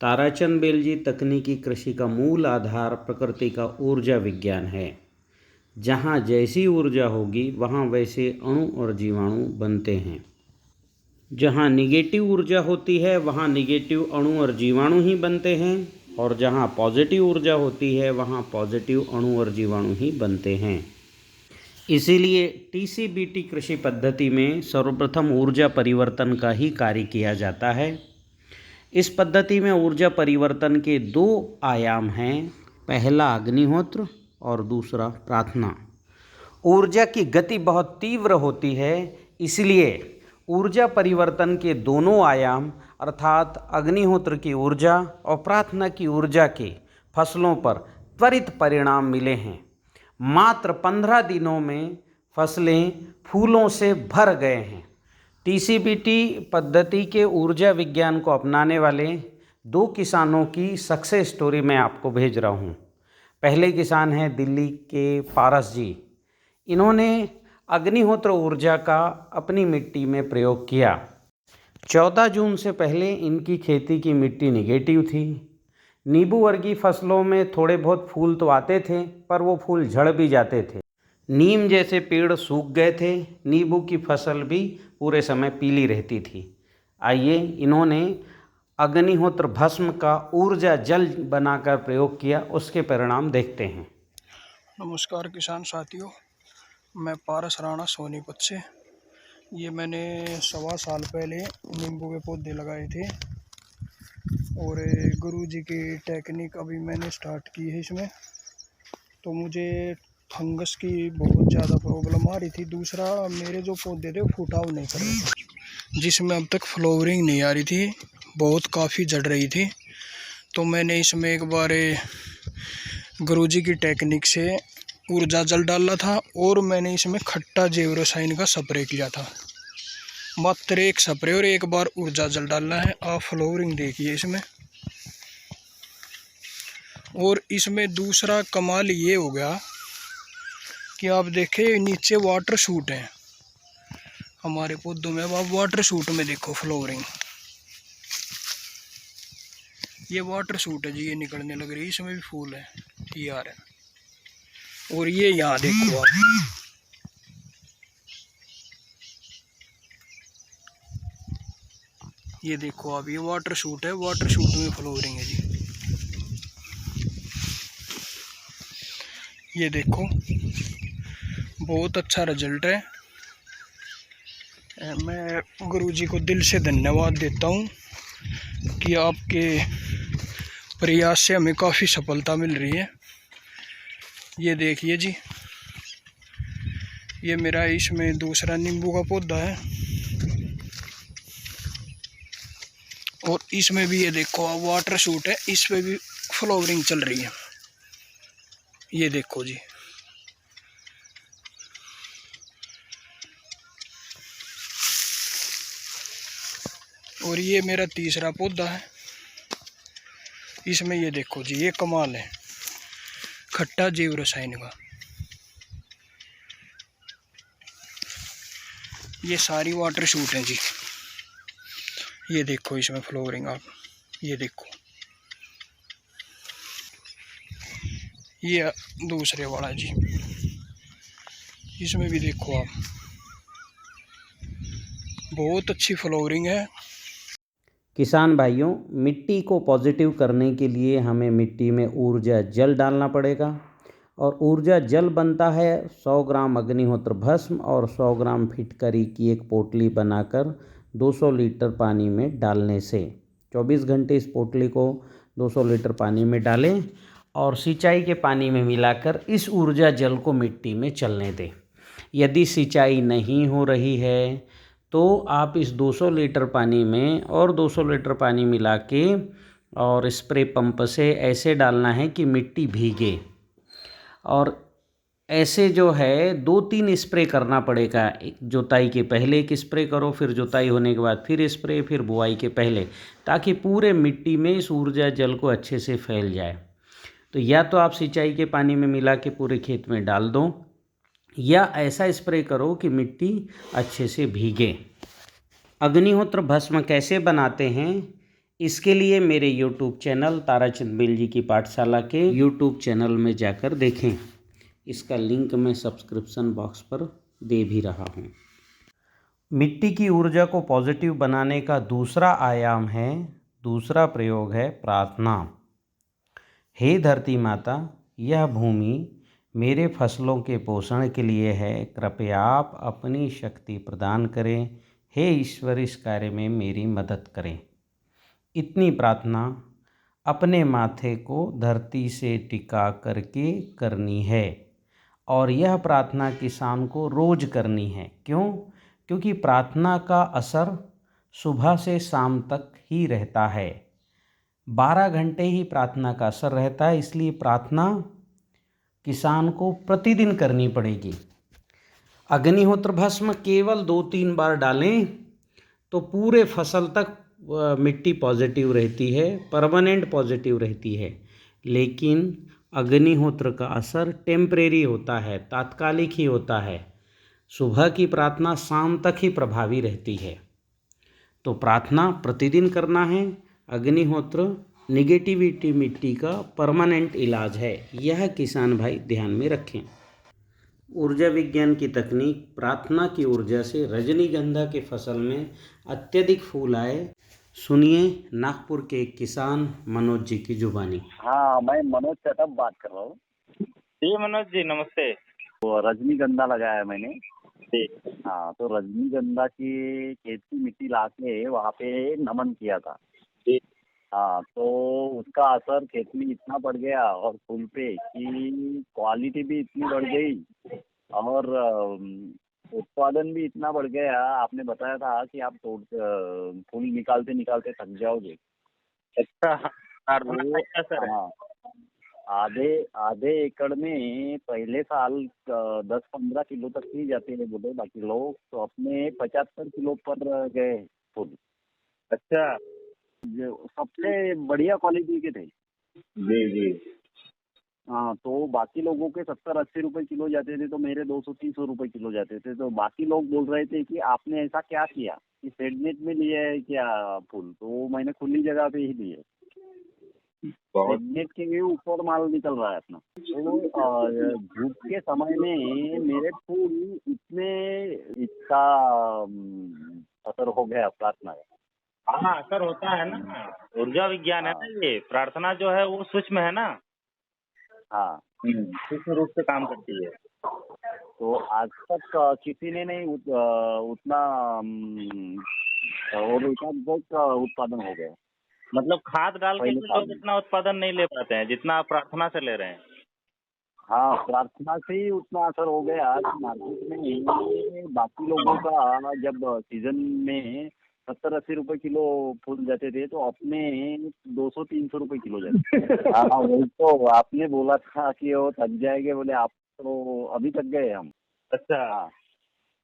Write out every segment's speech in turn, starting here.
ताराचंद बेलजी तकनीकी कृषि का मूल आधार प्रकृति का ऊर्जा विज्ञान है। जहाँ जैसी ऊर्जा होगी वहाँ वैसे अणु और जीवाणु बनते हैं। जहाँ निगेटिव ऊर्जा होती है वहाँ निगेटिव अणु और जीवाणु ही बनते हैं, और जहाँ पॉजिटिव ऊर्जा होती है वहाँ पॉजिटिव अणु और जीवाणु ही बनते हैं। इसीलिए टीसीबीटी कृषि पद्धति में सर्वप्रथम ऊर्जा परिवर्तन का ही कार्य किया जाता है। इस पद्धति में ऊर्जा परिवर्तन के दो आयाम हैं, पहला अग्निहोत्र और दूसरा प्रार्थना। ऊर्जा की गति बहुत तीव्र होती है, इसलिए ऊर्जा परिवर्तन के दोनों आयाम अर्थात अग्निहोत्र की ऊर्जा और प्रार्थना की ऊर्जा के फसलों पर त्वरित परिणाम मिले हैं। मात्र 15 दिनों में फसलें फूलों से भर गए हैं। टीसीबीटी पद्धति के ऊर्जा विज्ञान को अपनाने वाले 2 किसानों की सक्सेस स्टोरी मैं आपको भेज रहा हूँ। पहले किसान हैं दिल्ली के पारस जी। इन्होंने अग्निहोत्र ऊर्जा का अपनी मिट्टी में प्रयोग किया। 14 जून से पहले इनकी खेती की मिट्टी निगेटिव थी। नींबू वर्गीय फसलों में थोड़े बहुत फूल तो आते थे, पर वो फूल झड़ भी जाते थे। नीम जैसे पेड़ सूख गए थे। नींबू की फसल भी पूरे समय पीली रहती थी। आइए, इन्होंने अग्निहोत्र भस्म का ऊर्जा जल बनाकर प्रयोग किया, उसके परिणाम देखते हैं। नमस्कार किसान साथियों, मैं पारस राणा सोनीपत से। ये मैंने 1.25 साल पहले नींबू के पौधे लगाए थे और गुरुजी की टेक्निक अभी मैंने स्टार्ट की है इसमें। तो मुझे फंगस की बहुत ज़्यादा प्रॉब्लम आ रही थी। दूसरा, मेरे जो पौधे थे वो फुटाव नहीं कर रहे थे, जिसमें अब तक फ्लावरिंग नहीं आ रही थी, बहुत काफ़ी झड़ रही थी। तो मैंने इसमें एक बार गुरुजी की टेक्निक से ऊर्जा जल डाला था और मैंने इसमें खट्टा जैव रसायन का स्प्रे किया था। मात्र 1 स्प्रे और 1 बार ऊर्जा जल डालना है। आप फ्लावरिंग देखिए इसमें। और इसमें दूसरा कमाल ये हो गया कि आप देखें नीचे वाटर शूट है हमारे पौधों में। अब आप वाटर शूट में देखो फ्लावरिंग, ये वाटर शूट है जी, ये निकलने लग रही है। इसमें भी फूल है, ये आ रहा है। और ये यहाँ देखो आप, ये देखो आप, ये वाटर शूट है, वाटर शूट में फ्लावरिंग है जी। ये देखो, बहुत अच्छा रिजल्ट है। मैं गुरुजी को दिल से धन्यवाद देता हूँ कि आपके प्रयास से हमें काफ़ी सफलता मिल रही है। ये देखिए जी, ये मेरा इसमें दूसरा नींबू का पौधा है। और इसमें भी ये देखो आप, वाटर शूट है, इस पे भी फ्लावरिंग चल रही है। ये देखो जी, और ये मेरा तीसरा पौधा है। इसमें ये देखो जी, ये कमाल है, खट्टा जैव रसायन का। ये सारी वाटर शूट हैं जी। ये देखो इसमें फ्लावरिंग आप, ये देखो, ये दूसरे वाला जी, इसमें भी देखो आप, बहुत अच्छी फ्लावरिंग है। किसान भाइयों, मिट्टी को पॉजिटिव करने के लिए हमें मिट्टी में ऊर्जा जल डालना पड़ेगा, और ऊर्जा जल बनता है 100 ग्राम अग्निहोत्र भस्म और 100 ग्राम फिटकरी की एक पोटली बनाकर 200 लीटर पानी में डालने से। 24 घंटे इस पोटली को 200 लीटर पानी में डालें और सिंचाई के पानी में मिलाकर इस ऊर्जा जल को मिट्टी में चलने दें। यदि सिंचाई नहीं हो रही है तो आप इस 200 लीटर पानी में और 200 लीटर पानी मिला के और स्प्रे पंप से ऐसे डालना है कि मिट्टी भीगे। और ऐसे जो है 2-3 स्प्रे करना पड़ेगा। जुताई के पहले एक स्प्रे करो, फिर जुताई होने के बाद फिर स्प्रे, फिर बुआई के पहले, ताकि पूरे मिट्टी में इस ऊर्जा जल को अच्छे से फैल जाए। तो या तो आप सिंचाई के पानी में मिला के पूरे खेत में डाल दो, या ऐसा स्प्रे करो कि मिट्टी अच्छे से भीगे। अग्निहोत्र भस्म कैसे बनाते हैं, इसके लिए मेरे YouTube चैनल ताराचंद बेल जी की पाठशाला के YouTube चैनल में जाकर देखें। इसका लिंक मैं सब्सक्रिप्शन बॉक्स पर दे भी रहा हूँ। मिट्टी की ऊर्जा को पॉजिटिव बनाने का दूसरा प्रयोग है प्रार्थना। हे धरती माता, यह भूमि मेरे फसलों के पोषण के लिए है। कृपया आप अपनी शक्ति प्रदान करें। हे ईश्वर, इस कार्य में मेरी मदद करें। इतनी प्रार्थना अपने माथे को धरती से टिका करके करनी है और यह प्रार्थना किसान को रोज करनी है। क्यों? क्योंकि प्रार्थना का असर सुबह से शाम तक ही रहता है। 12 घंटे ही प्रार्थना का असर रहता है, इसलिए प्रार्थना किसान को प्रतिदिन करनी पड़ेगी। अग्निहोत्र भस्म केवल 2-3 बार डालें तो पूरे फसल तक मिट्टी पॉजिटिव रहती है, परमानेंट पॉजिटिव रहती है। लेकिन अग्निहोत्र का असर टेम्परेरी होता है, तात्कालिक ही होता है। सुबह की प्रार्थना शाम तक ही प्रभावी रहती है। तो प्रार्थना प्रतिदिन करना है। अग्निहोत्र निगेटिविटी मिट्टी का परमानेंट इलाज है, यह किसान भाई ध्यान में रखें। ऊर्जा विज्ञान की तकनीक प्रार्थना की ऊर्जा से रजनीगंधा के फसल में अत्यधिक फूल आए। सुनिए नागपुर के एक किसान मनोज जी की जुबानी। हाँ, मैं मनोज चटप बात कर रहा हूँ। जी मनोज जी, नमस्ते। तो रजनीगंधा लगाया है मैंने। जी। हाँ, तो रजनीगंधा की खेत की मिट्टी लाके वहाँ पे नमन किया था। जी। हाँ, तो उसका असर खेत में इतना बढ़ गया और फूल पे कि क्वालिटी भी इतनी बढ़ गई और उत्पादन भी इतना बढ़ गया। आपने बताया था कि आप फूल निकालते निकालते थक जाओगे। अच्छा, प्रार्थना का क्या असर है? हाँ, आधे एकड़ में पहले साल 10-15 किलो तक ही जाते हैं बोले, बाकी लोग तो अपने 75 किलो पर गए फूल। अच्छा। जो सबसे बढ़िया क्वालिटी के थे। जी जी। हाँ, तो बाकी लोगों के 70-80 रुपए किलो जाते थे, तो मेरे 200-300 रुपए किलो जाते थे। तो बाकी लोग बोल रहे थे कि आपने ऐसा क्या किया कि सेडनेट में लिए है क्या फूल? तो मैंने खुली जगह पे ही लिए। सेडनेट के ऊपर माल निकल रहा है अपना। तो धूप के समय में मेरे फूल इसका असर हो गया प्रार्थना का। हाँ, असर होता है ना। ऊर्जा विज्ञान है ना ये। प्रार्थना जो है वो सूक्ष्म है ना। हाँ, सूक्ष्म रूप से काम करती है। तो आज तक किसी ने नहीं उतना और उत्पादन हो गया। मतलब खाद डाल के पहले भी साल लोग में। इतना उत्पादन नहीं ले पाते हैं जितना आप प्रार्थना से ले रहे हैं। हाँ, प्रार्थना से ही उतना असर हो गया कि मार्केट में बाकी लोगों का जब सीजन में 70-80 रुपए किलो फूल जाते थे, तो अपने 200-300 रुपए किलो जाते। हाँ, वही तो आपने बोला था कि वो थक जाएंगे, बोले आप तो अभी तक गए हम। अच्छा। हाँ,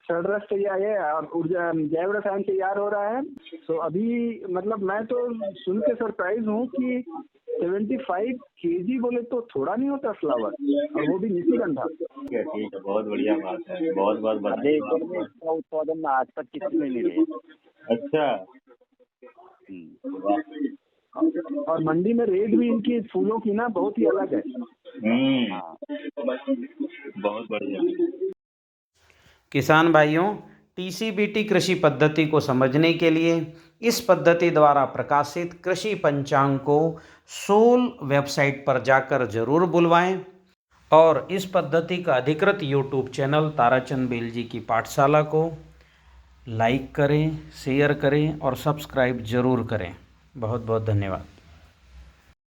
सड़रस तैयार है और ऊर्जा जैव रसायन तैयार हो रहा है। तो अभी मतलब मैं तो सुन के सरप्राइज हूँ कि 75 केजी बोले तो थोड़ा नहीं होता फ्लावर, और वो भी निशिगंधा। ठीक है, बहुत बढ़िया बात है। बहुत बहुत आधे एकड़ में बधाई। इसका उत्पादन आज तक किसी ने नहीं लिया। अच्छा। और मंडी में रेट भी इनकी फूलों की ना बहुत ही अलग है। हाँ। बहुत बढ़िया। किसान भाइयों, टीसीबीटी कृषि पद्धति को समझने के लिए इस पद्धति द्वारा प्रकाशित कृषि पंचांग को सोल वेबसाइट पर जाकर जरूर बुलवाएं और इस पद्धति का अधिकृत यूट्यूब चैनल ताराचंद बेल जी की पाठशाला को लाइक करें, शेयर करें और सब्सक्राइब जरूर करें। बहुत बहुत धन्यवाद।